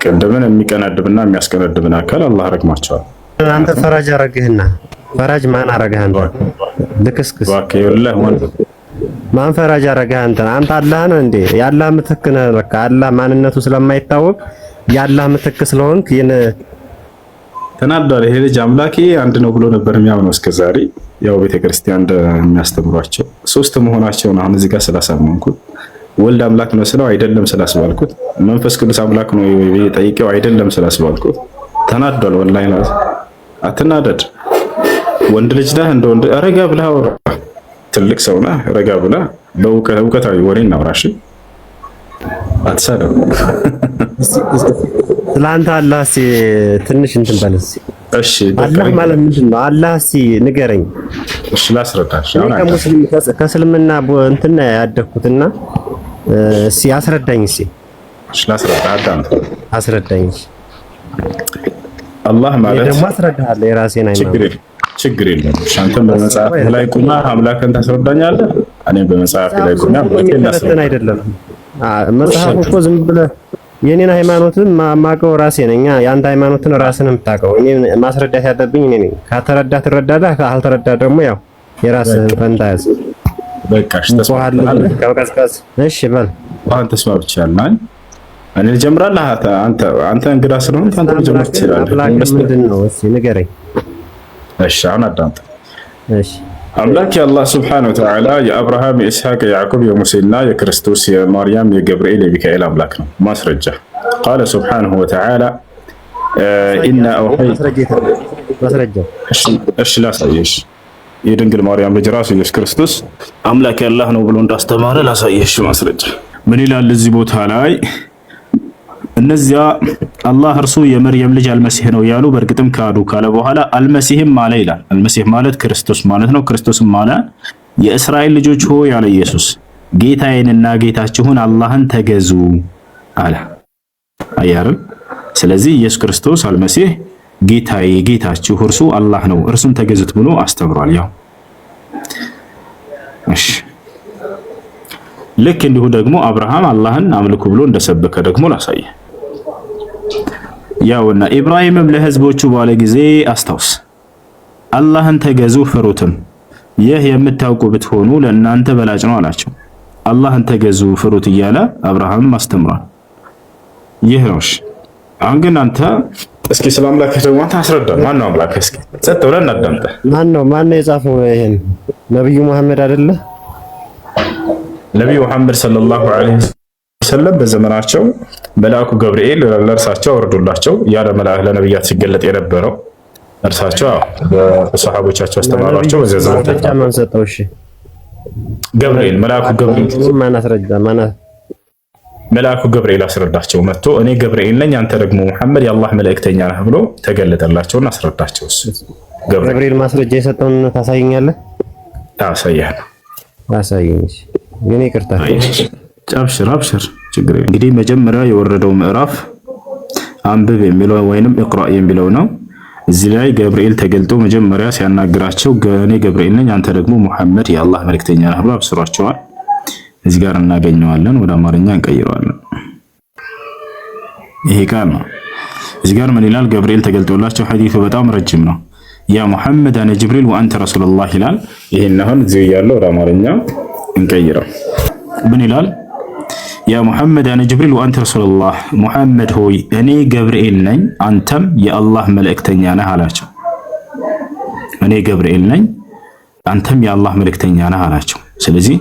ቅድምን የሚቀናድብና የሚያስቀናድብን አካል አላህ ረግማቸዋል። አንተ ፈራጅ አረግህና ፈራጅ ማን አረግህ አንተ? ልክስክስ ማን ፈራጅ አረግህ አንተ? አንተ አላህ ነህ እንዴ? የአላህ ምትክ ነህ። በቃ አላህ ማንነቱ ስለማይታወቅ የአላህ ምትክ ስለሆንክ ተናዷል። ይሄ ልጅ አምላኬ አንድ ነው ብሎ ነበር የሚያምነው እስከዛሬ። ያው ቤተክርስቲያን እንደሚያስተምሯቸው ሶስት መሆናቸውን አሁን እዚህ ጋር ስላሳመንኩት ወልድ አምላክ ነው ስለው አይደለም ስላስባልኩት፣ መንፈስ ቅዱስ አምላክ ነው ጠይቄው አይደለም ስላስባልኩት ተናዷል። ወላሂ ነው። አትናደድ። ወንድ ልጅ ነህ፣ እንደ ወንድ ረጋ ብለህ አውራ። ትልቅ ሰው ነህ፣ ረጋ ብለህ በእውቀታዊ ወሬ እናውራሽ። አትሳደብ። ስላንተ አላህ ትንሽ እንትን በል እስኪ። እሺ አላህ ማለት ምንድን ነው? አላህ ንገረኝ። እሺ ላስረዳሽ። ከእስልምና እንትን ያደግኩትና አስረዳኝ እስኪ። እሺ ላስረዳህ። አስረዳኝ። አላህ ማለት ደግሞ አስረዳሃለሁ የራሴን ሃይማኖት። ችግር የለም። አንተም በመጽሐፍ ላይ ቁማ አምላክን ታስረዳኛለህ፣ እኔም በመጽሐፍ ላይ ቁማ አምላክን ታስረዳኛለህ። አይደለም መጽሐፉ እኮ ዝም ብለህ የኔን ሃይማኖትን ማቀው ራሴ ነኝ። ያንተ ሃይማኖትን ራስህን የምታውቀው እኔ ማስረዳት ያለብኝ እኔ ነኝ። ከተረዳህ ትረዳለህ፣ ካልተረዳህ ደግሞ ያው የራስህን ፈንታ ያዝ። በቃሽ ተስማምተናል። እሺ በል አሁን ተስማምቻለሁ። እኔ ልጀምራለሁ። አንተ እንግዳ ስለሆንክ አንተ ልጀምር ትችላለህ። ምንድን ነው እስኪ ንገረኝ። እሺ አሁን አዳምጥ። እሺ አምላክ የአላህ ስብሐነሁ ወተዓላ የአብርሃም የኢስሐቅ የያዕቆብ የሙሴና የክርስቶስ የማርያም የገብርኤል የሚካኤል አምላክ ነው። ማስረጃ ቃለ ስብሐነሁ ወተዓላ ኢና እሺ ላሳየሽ። የድንግል ማርያም ልጅ ራሱ ኢየሱስ ክርስቶስ አምላክ የአላህ ነው ብሎ እንዳስተማረ ላሳየሽ ማስረጃ። ምን ይላል እዚህ ቦታ ላይ? እነዚያ አላህ እርሱ የመርየም ልጅ አልመሲህ ነው ያሉ በእርግጥም ካዱ ካለ በኋላ አልመሲህም አለ ይላል። አልመሲህ ማለት ክርስቶስ ማለት ነው። ክርስቶስም አለ የእስራኤል ልጆች ሆይ ያለ ኢየሱስ ጌታዬንና ጌታችሁን አላህን ተገዙ አለ። አያርም። ስለዚህ ኢየሱስ ክርስቶስ አልመሲህ ጌታዬ ጌታችሁ እርሱ አላህ ነው እርሱን ተገዙት ብሎ አስተምሯል። ያው እሺ ልክ እንዲሁ ደግሞ አብርሃም አላህን አምልኩ ብሎ እንደሰበከ ደግሞ ላሳየ። ያውና ኢብራሂምም ለህዝቦቹ ባለ ጊዜ አስታውስ፣ አላህን ተገዙ ፍሩትም፣ ይህ የምታውቁ ብትሆኑ ለእናንተ በላጭ ነው አላቸው። አላህን ተገዙ ፍሩት እያለ አብርሃምም አስተምሯል። ይህ ነው። አሁን ግን አንተ እስኪ ስለ አምላክህ ደግሞ አስረዳ። ማን ነው አምላክህ? እስኪ ጸጥ ብለን እናዳምጥ። ማን ነው የጻፈው ይሄን? ነብዩ መሐመድ አይደለ? ነብዩ መሐመድ ሰለላሁ ዐለይሂ ወሰለም በዘመናቸው መልአኩ ገብርኤል ለእርሳቸው አወርዶላቸው ያለ መልአክ ለነብያት ሲገለጥ የነበረው እርሳቸው በሰሃቦቻቸው አስተማሯቸው። በዚህ ዘመን ማን ሰጠው? እሺ ገብርኤል መልአኩ ገብርኤል መልአኩ ገብርኤል አስረዳቸው መጥቶ እኔ ገብርኤል ነኝ አንተ ደግሞ መሐመድ የአላህ መልእክተኛ ነህ ብሎ ተገለጠላቸውና አስረዳቸው። እሱ ገብርኤል ማስረጃ የሰጠውን ታሳየኛለህ? አሳየኝ። ግን ይቅርታ አብሽር ችግር የለም። እንግዲህ መጀመሪያ የወረደው ምዕራፍ አንብብ የሚለው ወይንም እቅራ የሚለው ነው። እዚህ ላይ ገብርኤል ተገልጦ መጀመሪያ ሲያናግራቸው እኔ ገብርኤል ነኝ አንተ ደግሞ መሐመድ የአላህ መልእክተኛ ነህ ብሎ አብስሯቸዋል። እዚህ ጋር እናገኘዋለን፣ ወደ አማርኛ እንቀይረዋለን። ይሄ ቃል ነው። እዚህ ጋር ምን ይላል? ገብርኤል ተገልጦላቸው ሐዲሱ በጣም ረጅም ነው። ያ ሙሐመድ አነ ጅብሪል ወአንተ ረሱሉላህ ይላል። ይሄን አሁን እዚህ ያለው ወደ አማርኛ እንቀይረው። ምን ይላል? ያ ሙሐመድ አነ ጅብሪል ወአንተ ረሱሉላህ፣ ሙሐመድ ሆይ እኔ ገብርኤል ነኝ አንተም የአላህ መልእክተኛ ነህ አላቸው። እኔ ገብርኤል ነኝ አንተም የአላህ መልእክተኛ ነህ አላቸው። ስለዚህ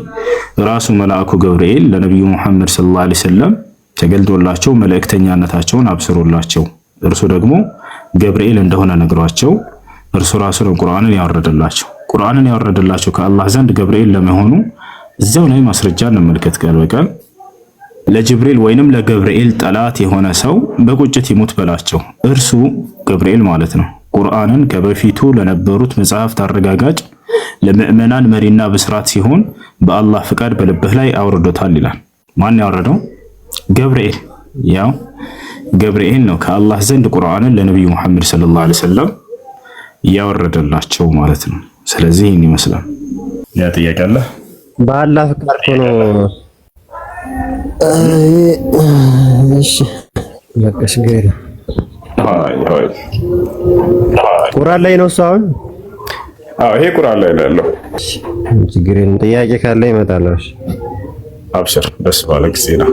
ራሱ መልአኩ ገብርኤል ለነብዩ መሐመድ ሰለላሁ ዐለይሂ ወሰለም ተገልጦላቸው መልእክተኛነታቸውን አብስሮላቸው እርሱ ደግሞ ገብርኤል እንደሆነ ነግሯቸው እርሱ ራሱ ነው ቁርአንን ያወረደላቸው። ቁርአንን ያወረደላቸው ከአላህ ዘንድ ገብርኤል ለመሆኑ እዛው ላይ ማስረጃ እንመልከት። ቃል በቃል ለጅብሪል ወይንም ለገብርኤል ጠላት የሆነ ሰው በቁጭት ይሙት በላቸው። እርሱ ገብርኤል ማለት ነው ቁርአንን ከበፊቱ ለነበሩት መጽሐፍት አረጋጋጭ ለምእመናን መሪና ብስራት ሲሆን በአላህ ፍቃድ በልብህ ላይ አውርዶታል ይላል። ማን ያወረደው? ገብርኤል። ያው ገብርኤል ነው ከአላህ ዘንድ ቁርአንን ለነብዩ መሐመድ ሰለላሁ ዐለይሂ ወሰለም ያወረደላቸው ማለት ነው። ስለዚህ ይህን ይመስላል። ያ ጥያቄ አለ? በአላህ ፍቃድ ሆኖ እሺ በቃ ችግር የለም። ሃይ ቁርአን ላይ ነው እሱ አሁን? አዎ ይሄ ቁርአን ላይ ነው ያለው። ችግር የለም። ጥያቄ ካለ ይመጣል። አብሽር፣ ደስ ባለ ጊዜ ነው።